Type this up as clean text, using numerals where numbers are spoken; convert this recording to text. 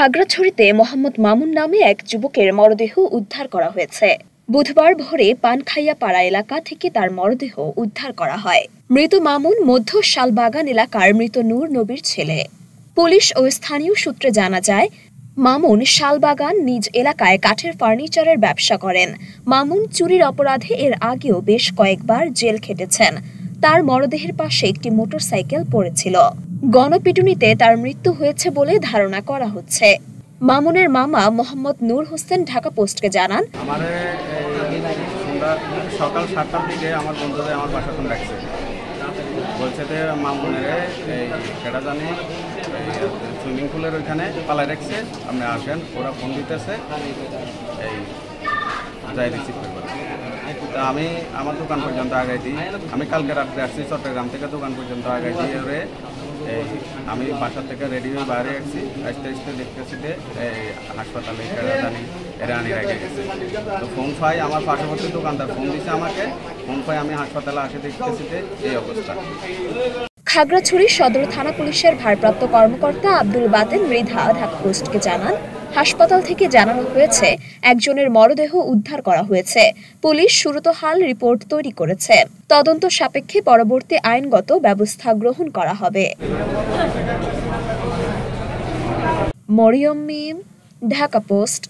খাগড়াছড়িতে মোহাম্মদ মামুন নামে এক যুবকের মরদেহ উদ্ধার করা হয়েছে। বুধবার ভোরে পানখাইয়াপাড়া এলাকা থেকে তার মরদেহ উদ্ধার করা হয়। মৃত মামুন মধ্য শালবাগান এলাকার মৃত নূর নবীর ছেলে। পুলিশ ও স্থানীয় সূত্রে জানা যায়, মামুন শালবাগান নিজ এলাকায় কাঠের ফার্নিচারের ব্যবসা করেন। মামুন চুরির অপরাধে এর আগেও বেশ কয়েকবার জেল খেটেছেন। তার মরদেহের পাশে একটি মোটরসাইকেল পড়েছিল। গণপিটুনিতে তার মৃত্যু হয়েছে বলে ধারণা করা হচ্ছে। মামুনের মামা মোহাম্মদ নূর হোসেন ঢাকা পোস্টকে জানান, সকাল 7টার দিকে আমার বন্ধুদের আমার বাসা ফোন রাখছে, বলছে যে মামুনের সেটা জানি সুইমিং পুলের ওইখানে পালায় রাখছে, আপনি আসেন। ওরা ফোন দিতেছে, এই যাই রিসিভ করবো। তা আমি আমার দোকান পর্যন্ত আগাই দিই। আমি কালকে রাত্রে আসছি চট্টগ্রাম থেকে, দোকান পর্যন্ত আগাই দিই। এবারে আমি বাসা থেকে রেডি হয়ে বাইরে আসছি, আসতে আসতে দেখতেছি যে এই হাসপাতালে জানি এরা আনি রেখে গেছে। তো ফোন পাই, আমার পার্শ্ববর্তী দোকানদার ফোন দিছে আমাকে, ফোন পাই আমি হাসপাতালে আসে দেখতেছি যে এই অবস্থা। খাগড়াছড়ি সদর থানা পুলিশের ভারপ্রাপ্ত কর্মকর্তা আব্দুল বাতেন মৃধা ঢাকা পোস্টকে জানান, হাসপাতাল থেকে জানানো হয়েছে একজনের মরদেহ উদ্ধার করা হয়েছে। পুলিশ সুরতহাল রিপোর্ট তৈরি করেছে। তদন্ত সাপেক্ষে পরবর্তী আইনগত ব্যবস্থা গ্রহণ করা হবে। মরিয়ম মিম, ঢাকা পোস্ট।